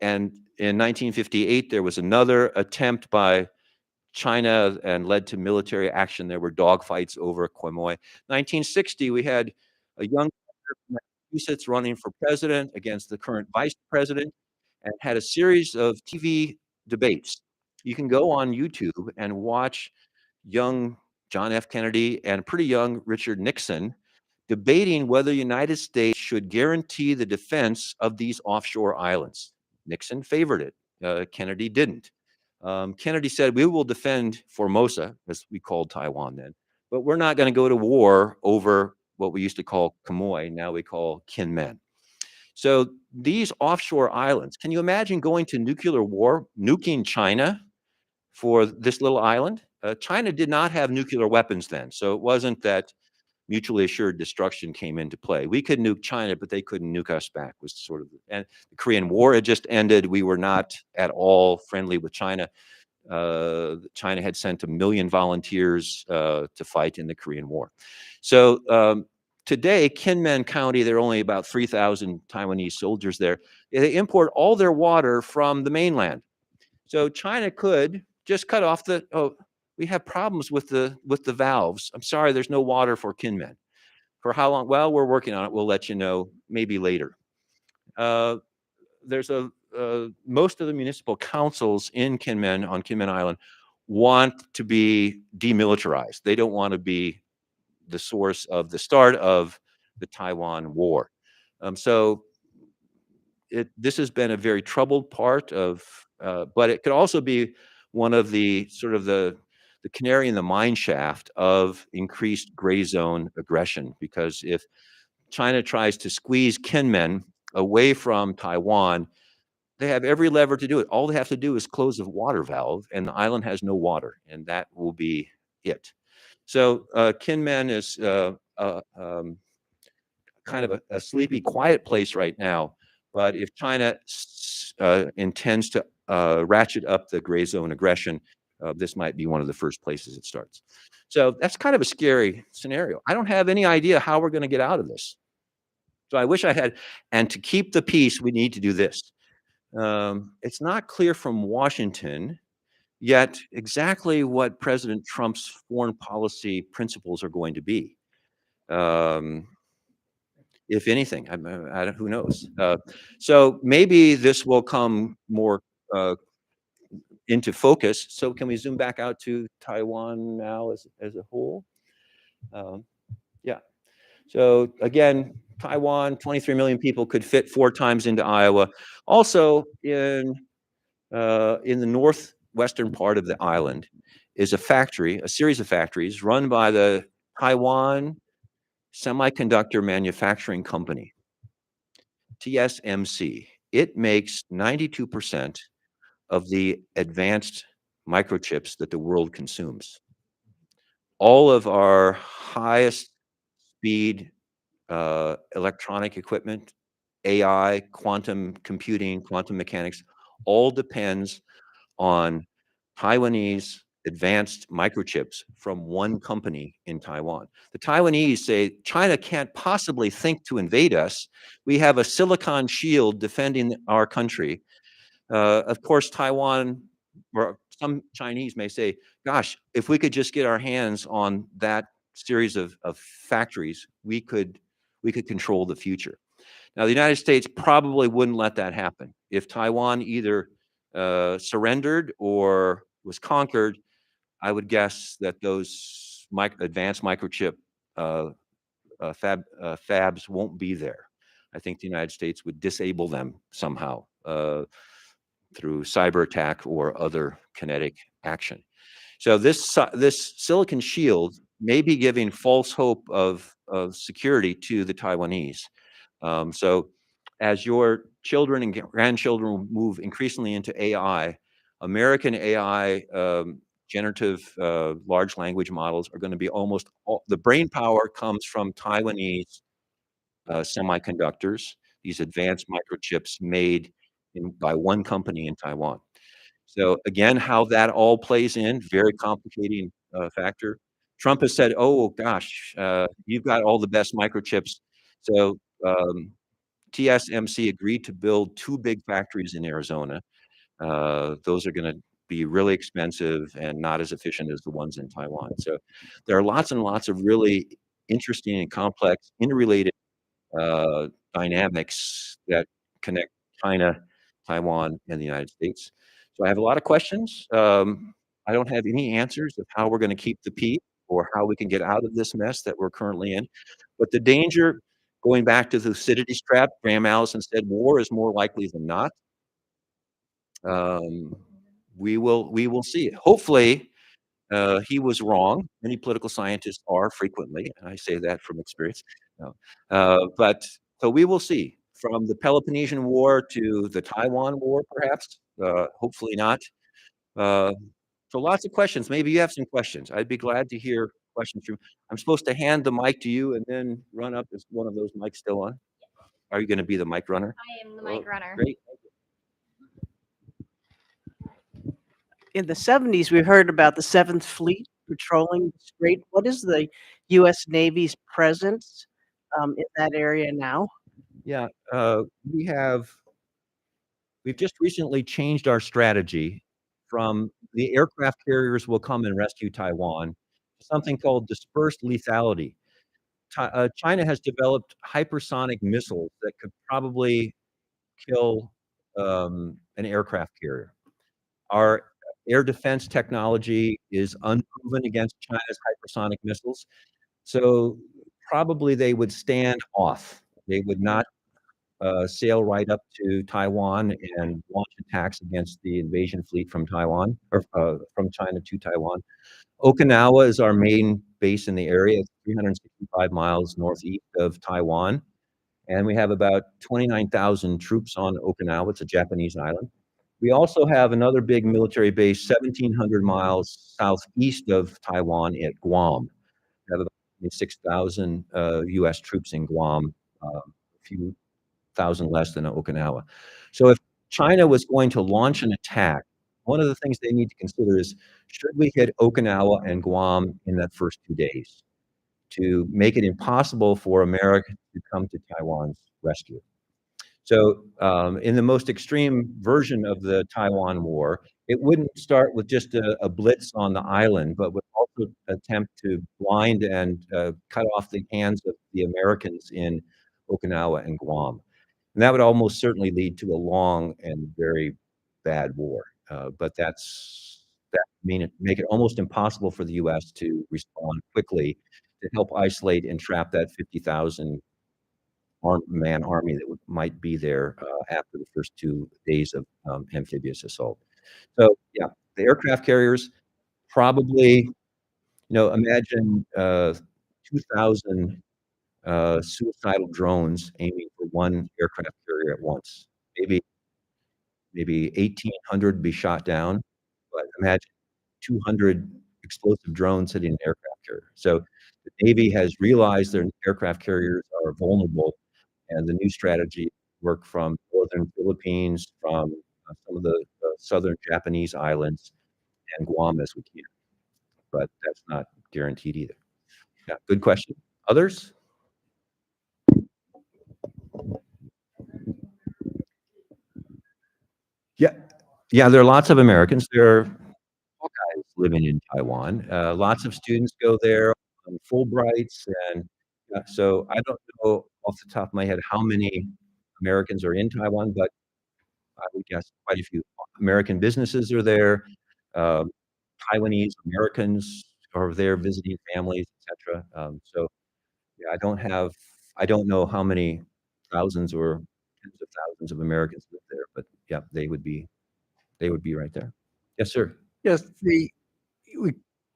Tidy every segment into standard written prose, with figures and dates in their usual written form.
And in 1958, there was another attempt by China and led to military action. There were dogfights over Quemoy. 1960, we had a young senator from Massachusetts running for president against the current vice president and had a series of TV debates. You can go on YouTube and watch young John F. Kennedy and pretty young Richard Nixon debating whether the United States should guarantee the defense of these offshore islands. Nixon favored it. Kennedy didn't. Kennedy said, "We will defend Formosa," as we called Taiwan then, "but we're not going to go to war over what we used to call Quemoy, now we call Kinmen." So these offshore islands, can you imagine going to nuclear war, nuking China for this little island? China did not have nuclear weapons then, so it wasn't that mutually assured destruction came into play. We could nuke China, but they couldn't nuke us back, was sort of, and the Korean War had just ended. We were not at all friendly with China. China had sent 1 million volunteers to fight in the Korean War. So today, Kinmen County, there are only about 3,000 Taiwanese soldiers there. They import all their water from the mainland. So China could just cut off the, oh, we have problems with the valves. I'm sorry, there's no water for Kinmen. For how long? Well, we're working on it. We'll let you know maybe later. There's most of the municipal councils in Kinmen, on Kinmen Island, want to be demilitarized. They don't want to be the source of the start of the Taiwan War. So this has been a very troubled part of, but it could also be one of the sort of the canary in the mine shaft of increased gray zone aggression, because if China tries to squeeze Kinmen away from Taiwan, they have every lever to do it. All they have to do is close the water valve, and the island has no water, and that will be it. So Kinmen is kind of a sleepy, quiet place right now. But if China intends to ratchet up the gray zone aggression, this might be one of the first places it starts. So that's kind of a scary scenario. I don't have any idea how we're going to get out of this. So I wish I had. And to keep the peace, we need to do this. It's not clear from Washington yet exactly what President Trump's foreign policy principles are going to be. If anything, who knows? So maybe this will come more into focus. So can we zoom back out to Taiwan now as a whole? Yeah. So again, Taiwan, 23 million people, could fit 4 times into Iowa. Also in the northwestern part of the island is a series of factories run by the Taiwan Semiconductor Manufacturing Company, TSMC. It makes 92% of the advanced microchips that the world consumes. All of our highest speed electronic equipment, AI, quantum computing, quantum mechanics, all depends on Taiwanese advanced microchips from one company in Taiwan. The Taiwanese say China can't possibly think to invade us. We have a silicon shield defending our country. Of course, Taiwan, or some Chinese may say, gosh, if we could just get our hands on that series of factories, we could control the future. Now, the United States probably wouldn't let that happen. If Taiwan either surrendered or was conquered, I would guess that those advanced microchip fabs won't be there. I think the United States would disable them somehow through cyber attack or other kinetic action. So this silicon shield may be giving false hope of security to the Taiwanese. So as your children and grandchildren move increasingly into AI, American AI generative large language models are going to be almost all, the brain power comes from Taiwanese semiconductors, these advanced microchips made by one company in Taiwan. So again, how that all plays in, very complicating factor. Trump has said, "Oh gosh, you've got all the best microchips, so TSMC agreed to build 2 big factories in Arizona. Those are gonna be really expensive and not as efficient as the ones in Taiwan. So there are lots and lots of really interesting and complex, interrelated dynamics that connect China, Taiwan, and the United States. So I have a lot of questions. I don't have any answers of how we're going to keep the peace or how we can get out of this mess that we're currently in. But the danger, going back to the Thucydides trap, Graham Allison said, war is more likely than not. Um, we will see. Hopefully, he was wrong. Many political scientists are frequently, and I say that from experience. No. But so we will see. From the Peloponnesian War to the Taiwan War, perhaps. Hopefully not. Uh, so lots of questions. Maybe you have some questions. I'd be glad to hear questions from. I'm supposed to hand the mic to you and then run up. Is one of those mics still on? Are you going to be the mic runner? I am the mic runner. Great. In the 70s, we heard about the Seventh Fleet patrolling the strait. What is the U.S. Navy's presence in that area now? Yeah, we've just recently changed our strategy from the aircraft carriers will come and rescue Taiwan to something called dispersed lethality. China has developed hypersonic missiles that could probably kill an aircraft carrier. Our air defense technology is unproven against China's hypersonic missiles, so probably they would stand off. They would not sail right up to Taiwan and launch attacks against the invasion fleet from Taiwan or from China to Taiwan. Okinawa is our main base in the area. It's 365 miles northeast of Taiwan, and we have about 29,000 troops on Okinawa. It's a Japanese island. We also have another big military base 1,700 miles southeast of Taiwan at Guam. We have about 6,000 U.S. troops in Guam, a few thousand less than Okinawa. So if China was going to launch an attack, one of the things they need to consider is, should we hit Okinawa and Guam in that first 2 days to make it impossible for America to come to Taiwan's rescue? So in the most extreme version of the Taiwan War, it wouldn't start with just a blitz on the island, but would also attempt to blind and cut off the hands of the Americans in Okinawa and Guam. And that would almost certainly lead to a long and very bad war. But that make it almost impossible for the U.S. to respond quickly to help isolate and trap that 50,000 man army that might be there after the first 2 days of amphibious assault. So yeah, the aircraft carriers probably, imagine 2,000 suicidal drones aiming for one aircraft carrier at once. Maybe 1,800 be shot down, but imagine 200 explosive drones hitting an aircraft carrier. So the Navy has realized their aircraft carriers are vulnerable, and the new strategy work from northern Philippines, from some of the southern Japanese islands, and Guam as we can. But that's not guaranteed either. Yeah, good question. Others? Yeah. Yeah, there are lots of Americans. There are Hawkeyes living in Taiwan. Lots of students go there on Fulbrights, and so I don't know off the top of my head how many Americans are in Taiwan, but I would guess quite a few. American businesses are there. Um, Taiwanese Americans are there visiting families, etc. So yeah, I don't know how many thousands or tens of thousands of Americans live there, but yeah, they would be right there. Yes, sir. Yes, we,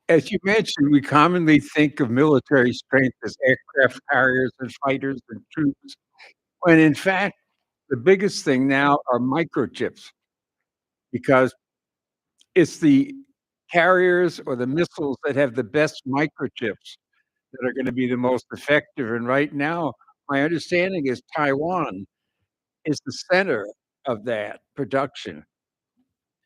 as you mentioned, we commonly think of military strength as aircraft carriers and fighters and troops, when in fact, the biggest thing now are microchips, because it's the carriers or the missiles that have the best microchips that are going to be the most effective. And right now, my understanding is Taiwan is the center of that production.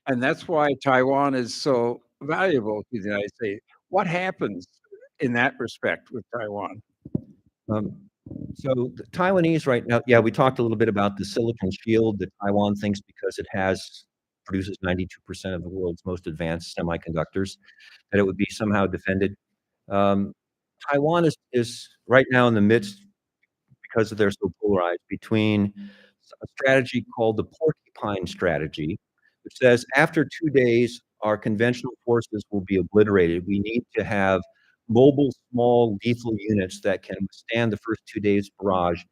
And that's why Taiwan is so valuable to the United States. What happens in that respect with Taiwan? So the Taiwanese right now, yeah, we talked a little bit about the silicon shield that Taiwan thinks because it produces 92% of the world's most advanced semiconductors, that it would be somehow defended. Um, Taiwan is right now in the midst, because they're so polarized, between a strategy called the porcupine strategy, which says after 2 days, our conventional forces will be obliterated. We need to have mobile, small, lethal units that can withstand the first 2 days' barrage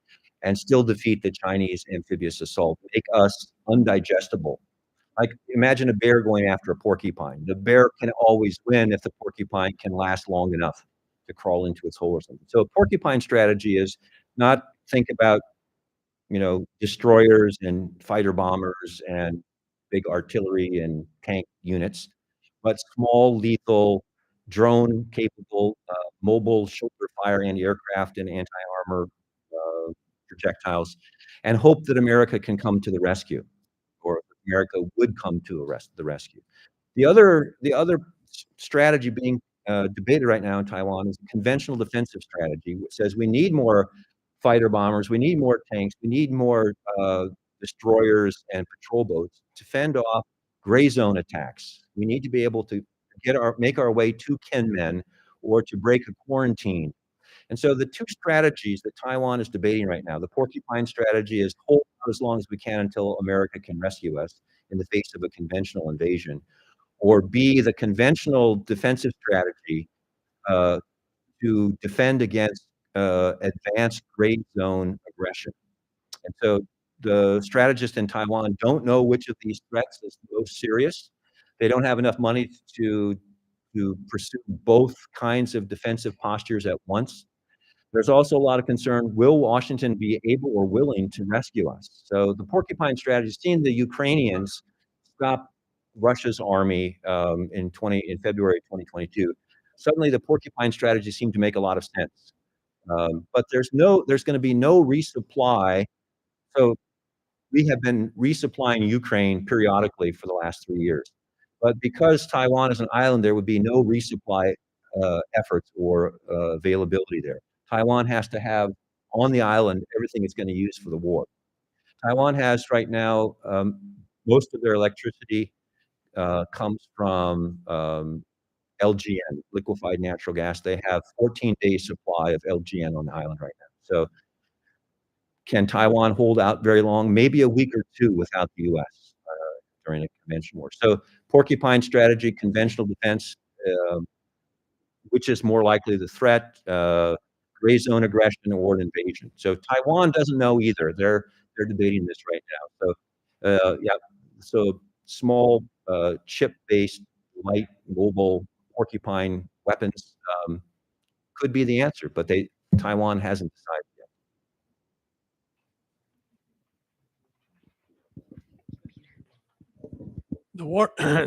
and still defeat the Chinese amphibious assault, make us undigestible. Like, imagine a bear going after a porcupine. The bear can always win if the porcupine can last long enough to crawl into its hole or something. So a porcupine strategy is not think about, destroyers and fighter bombers and big artillery and tank units, but small, lethal, drone-capable, mobile shoulder fire anti-aircraft and anti-armor projectiles, and hope that America can come to the rescue, or America would come to the rescue. The other strategy being debated right now in Taiwan is a conventional defensive strategy, which says we need more fighter bombers, we need more tanks, we need more destroyers and patrol boats to fend off gray zone attacks. We need to be able to make our way to Kenmen or to break a quarantine. And so the two strategies that Taiwan is debating right now, the porcupine strategy is hold out as long as we can until America can rescue us in the face of a conventional invasion, or B, the conventional defensive strategy uh, to defend against advanced gray zone aggression. And so the strategists in Taiwan don't know which of these threats is the most serious. They don't have enough money to pursue both kinds of defensive postures at once. There's also a lot of concern, will Washington be able or willing to rescue us? So the porcupine strategy, seeing the Ukrainians stop Russia's army in February 2022, suddenly the porcupine strategy seemed to make a lot of sense. But there's going to be no resupply. So we have been resupplying Ukraine periodically for the last 3 years. But because Taiwan is an island, there would be no resupply efforts or availability there. Taiwan has to have on the island everything it's going to use for the war. Taiwan has right now most of their electricity comes from LGN, liquefied natural gas. They have 14 days supply of LGN on the island right now. So can Taiwan hold out very long? Maybe a week or two without the U.S. During a conventional war. So porcupine strategy, conventional defense, uh, which is more likely the threat, gray zone aggression or an invasion. So Taiwan doesn't know either. They're debating this right now. So yeah, so small chip-based, light, mobile porcupine weapons could be the answer, but Taiwan hasn't decided yet.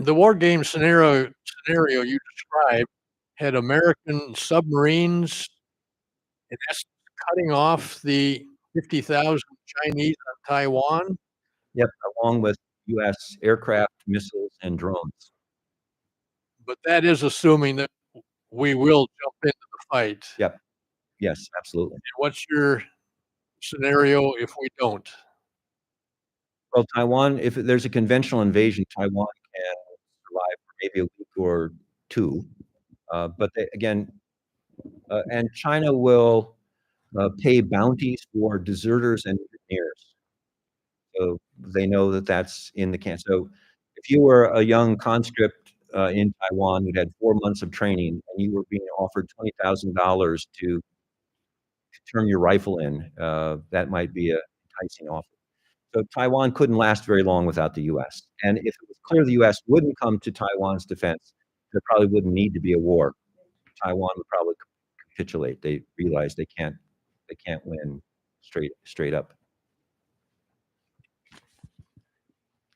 The war game scenario you described had American submarines in essence cutting off the 50,000 Chinese on Taiwan. Yep, along with U.S. aircraft, missiles, and drones. But that is assuming that we will jump into the fight. Yep. Yes, absolutely. And what's your scenario if we don't? Well, Taiwan, if there's a conventional invasion, Taiwan can survive for maybe a week or two. But again, and China will pay bounties for deserters and mutineers. So they know that that's in the camp. So if you were a young conscript in Taiwan who had 4 months of training and you were being offered $20,000 to turn your rifle in, that might be a enticing offer. So Taiwan couldn't last very long without the U.S. And if it was clear the U.S. wouldn't come to Taiwan's defense, there probably wouldn't need to be a war. Taiwan would probably capitulate. They realize they can't win straight up.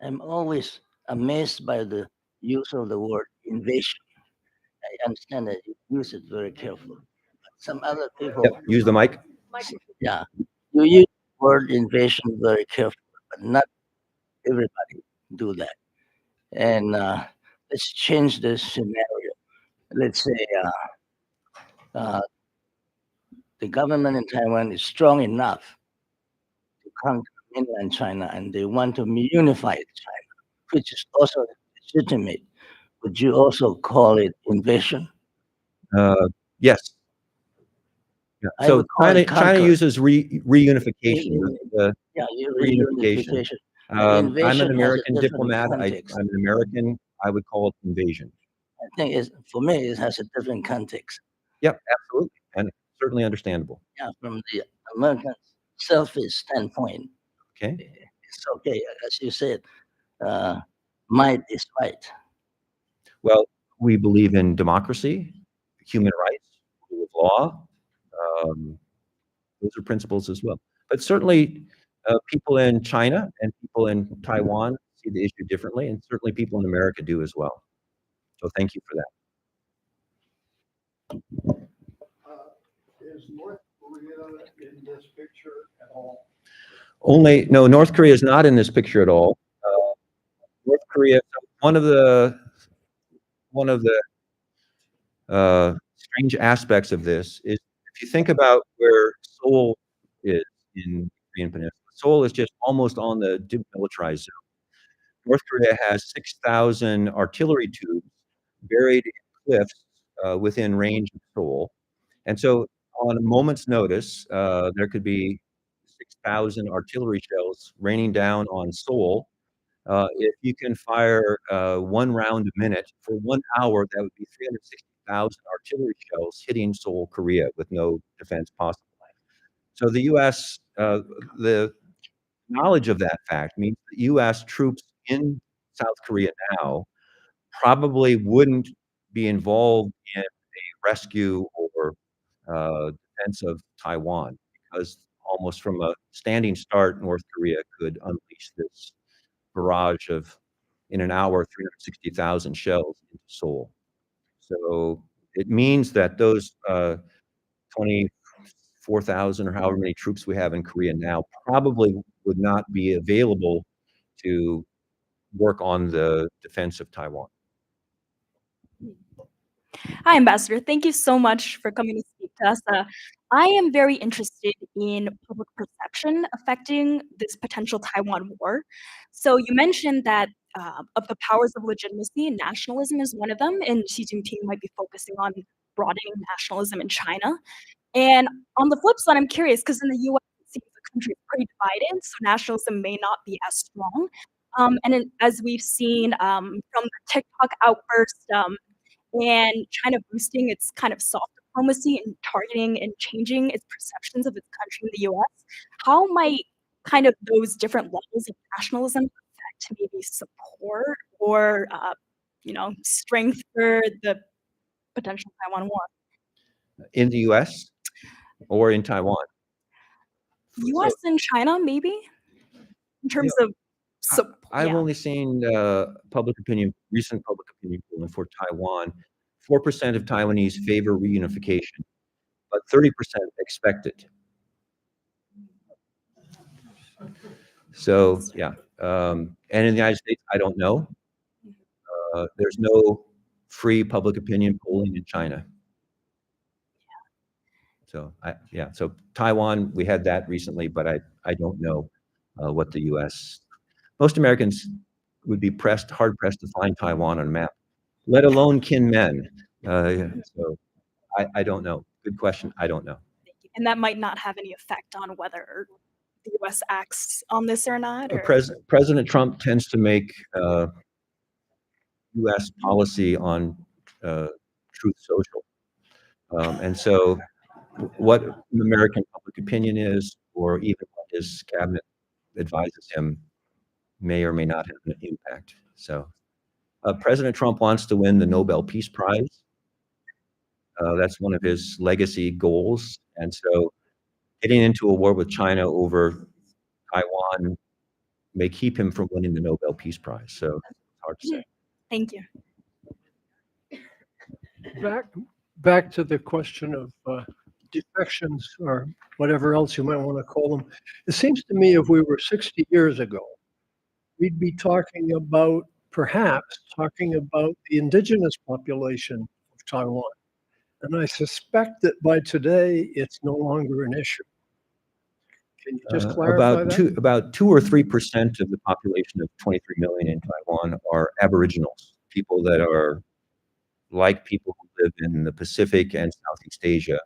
I'm always amazed by the use of the word invasion. I understand that you use it very carefully. But some other people, Yep, use the mic. yeah, you use the word invasion very carefully, but not everybody do that. And let's change this scenario. Let's say uh, the government in Taiwan is strong enough to conquer mainland China, and they want to unify China, which is also legitimate. Would you also call it invasion? Yes. Yeah. I So would call it China conquer. uses reunification. Yeah, Reunification. reunification. I'm Invasion an has a American different diplomat. context. I'm an American. I would call it invasion. I think for me, it has a different context. Yep, absolutely, and certainly understandable. Yeah, from the American selfish standpoint, Okay. it's okay. As you said, might is right. Well, we believe in democracy, human rights, rule of law. Um, those are principles as well. But certainly, people in China and people in Taiwan see the issue differently, and certainly people in America do as well. So thank you for that. Is North Korea in this picture at all? No, North Korea is not in this picture at all. North Korea, one of the strange aspects of this is if you think about where Seoul is in the Korean Peninsula, Seoul is just almost on the demilitarized zone. North Korea has 6,000 artillery tubes buried in cliffs within range of Seoul. And so on a moment's notice, there could be 6,000 artillery shells raining down on Seoul. If you can fire 1 round a minute for 1 hour, that would be 360,000 artillery shells hitting Seoul, Korea, with no defense possible. So the U.S., the knowledge of that fact means that U.S. troops in South Korea now probably wouldn't be involved in a rescue or defense of Taiwan, because almost from a standing start, North Korea could unleash this barrage of, in an hour, 360,000 shells into Seoul. So it means that those 24,000 or however many troops we have in Korea now probably would not be available to work on the defense of Taiwan. Hi, Ambassador. Thank you so much for coming to speak to us. I am very interested in public perception affecting this potential Taiwan war. So you mentioned that of the powers of legitimacy, nationalism is one of them, and Xi Jinping might be focusing on broadening nationalism in China. And on the flip side, I'm curious because in the U.S. it seems the country is pretty divided, so nationalism may not be as strong. As we've seen from the TikTok outburst, and China boosting its kind of soft diplomacy and targeting and changing its perceptions of its country in the US, how might kind of those different levels of nationalism affect maybe support or, strength for the potential Taiwan war? In the US or in Taiwan? US and China, maybe? In terms of I've yeah. only seen recent public opinion polling for Taiwan. 4% of Taiwanese favor reunification, but 30% expect it. So, yeah. And in the United States, I don't know. There's no free public opinion polling in China. So, so Taiwan, we had that recently, but I don't know what the U.S. Most Americans would be hard pressed to find Taiwan on a map, let alone kin men. So I don't know. Good question. I don't know. And that might not have any effect on whether the US acts on this or not? Or? President Trump tends to make U.S. policy on Truth Social. And so what American public opinion is, or even what his cabinet advises him, may or may not have an impact. So President Trump wants to win the Nobel Peace Prize. That's one of his legacy goals. And so getting into a war with China over Taiwan may keep him from winning the Nobel Peace Prize. So it's hard to say. Thank you. Back to the question of defections or whatever else you might want to call them. It seems to me if we were 60 years ago, we'd be perhaps talking about the indigenous population of Taiwan. And I suspect that by today, it's no longer an issue. Can you just clarify that? About 2 or 3% of the population of 23 million in Taiwan are aboriginals, people that are like people who live in the Pacific and Southeast Asia.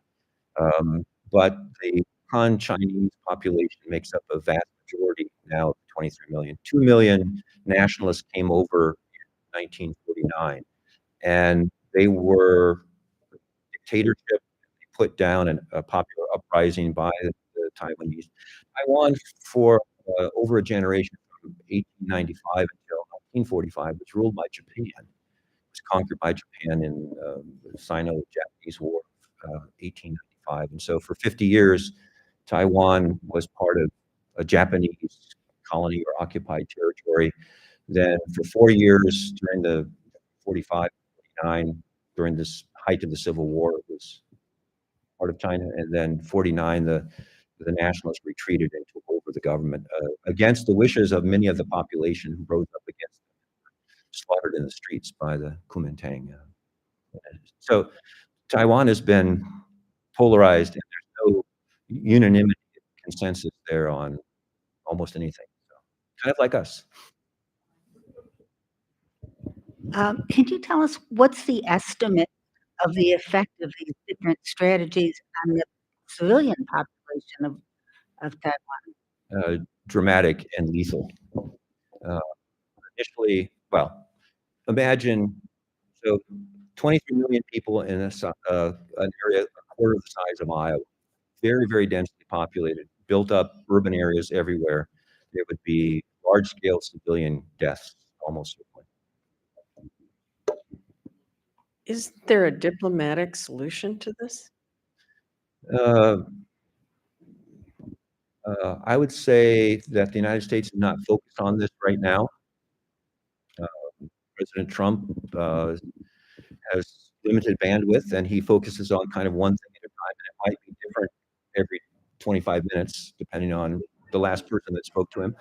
But the Han-Chinese population makes up a vast majority now of 23 million. 2 million nationalists came over in 1949, and they were dictatorship. They put down a popular uprising by the Taiwanese. Taiwan, for over a generation, from 1895 until 1945, was ruled by Japan. It was conquered by Japan in the Sino-Japanese War of 1895. And so for 50 years, Taiwan was part of a Japanese colony or occupied territory. Then for 4 years during the 45, 49, during this height of the Civil War, it was part of China. And then 49, the nationalists retreated and took over the government against the wishes of many of the population who rose up against them, slaughtered in the streets by the Kuomintang. So Taiwan has been polarized, and there's no unanimity, consensus there on almost anything. So, kind of like us. Can you tell us what's the estimate of the effect of these different strategies on the civilian population of Taiwan? Dramatic and lethal. Initially, well, imagine, so 23 million people in an area a quarter of the size of Iowa, very, very densely populated, built up urban areas everywhere. There would be large-scale civilian deaths, almost certainly. Is there a diplomatic solution to this? I would say that the United States is not focused on this right now. President Trump has limited bandwidth, and he focuses on kind of one thing at a time, and it might be different every 25 minutes, depending on the last person that spoke to him.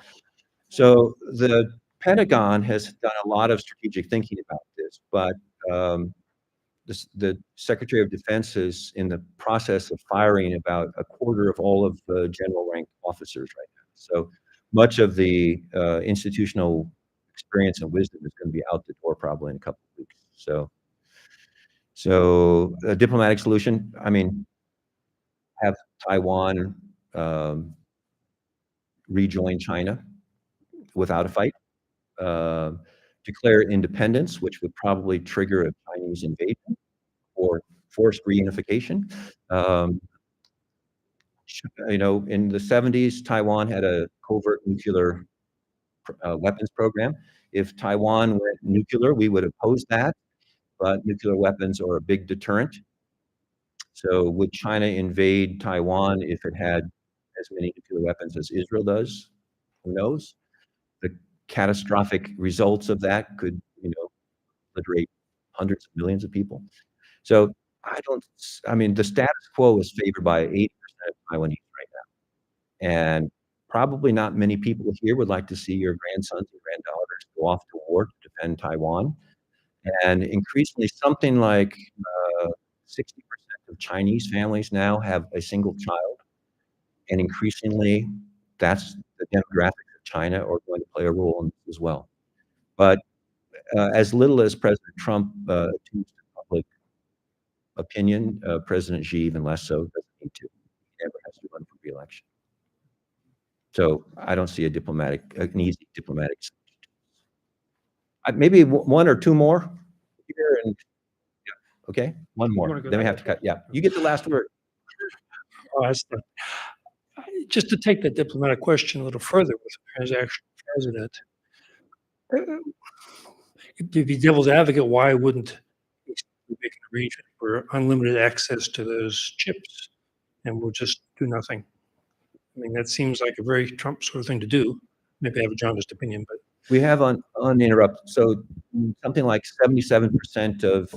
So the Pentagon has done a lot of strategic thinking about this, but the Secretary of Defense is in the process of firing about a quarter of all of the general rank officers right now. So much of the institutional experience and wisdom is going to be out the door probably in a couple of weeks. So a diplomatic solution, I mean, have Taiwan rejoin China without a fight, declare independence, which would probably trigger a Chinese invasion or forced reunification. You know, in the 70s, Taiwan had a covert nuclear weapons program. If Taiwan went nuclear, we would oppose that, but nuclear weapons are a big deterrent. So would China invade Taiwan if it had as many nuclear weapons as Israel does? Who knows? The catastrophic results of that could, you know, obliterate hundreds of millions of people. So I mean, the status quo is favored by 80% of Taiwanese right now. And probably not many people here would like to see your grandsons and granddaughters go off to war to defend Taiwan. And increasingly, something like 60% of Chinese families now have a single child. And increasingly, that's the demographics of China are going to play a role in this as well. But as little as President Trump attunes to public opinion, President Xi even less so, doesn't need to. He never has to run for re-election. So I don't see an easy diplomatic solution. Maybe one or two more here, and yeah, okay, one more. Then we have to cut. Yeah, you get the last word. Just to take the diplomatic question a little further with the transaction president, to be devil's advocate, why wouldn't we make an arrangement for unlimited access to those chips and we'll just do nothing? I mean, that seems like a very Trump sort of thing to do. Maybe I have a jaundiced opinion, but We have uninterrupted. So something like 77% of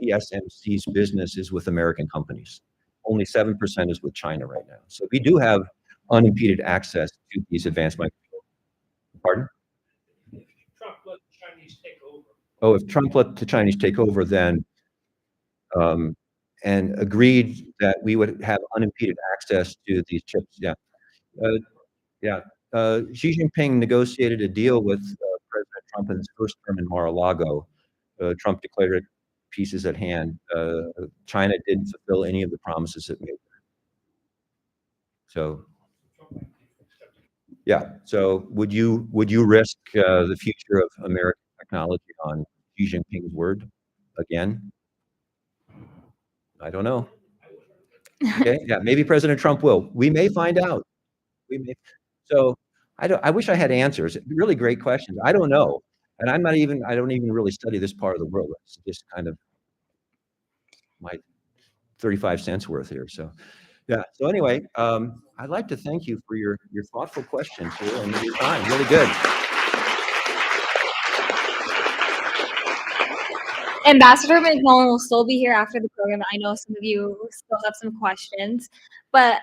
TSMC's business is with American companies. Only 7% is with China right now. So we do have unimpeded access to these advanced microchips. Pardon? Trump let the Chinese take over. Oh, if Trump let the Chinese take over, then and agreed that we would have unimpeded access to these chips. Yeah. Uh, yeah. Xi Jinping negotiated a deal with President Trump in his first term in Mar-a-Lago. Trump declared it peace is at hand. China didn't fulfill any of the promises it made. So, yeah. So, would you risk the future of American technology on Xi Jinping's word again? I don't know. Okay. Yeah. Maybe President Trump will. We may find out. We may. So, I wish I had answers. Really great questions. I don't know, and I don't even really study this part of the world. It's just kind of my 35 cents worth here. So, yeah. So anyway, I'd like to thank you for your thoughtful questions here and your time. Really good. Ambassador McMullen will still be here after the program. I know some of you still have some questions, but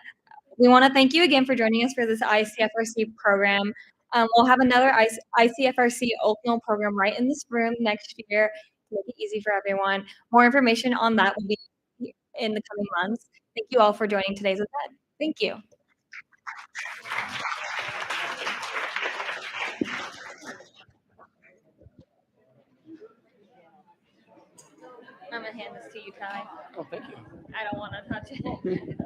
we want to thank you again for joining us for this ICFRC program. We'll have another ICFRC Oaknoll program right in this room next year to make it easy for everyone. More information on that will be in the coming months. Thank you all for joining today's event. Thank you. I'm gonna hand this to you, Ty. Oh, thank you. I don't want to touch it.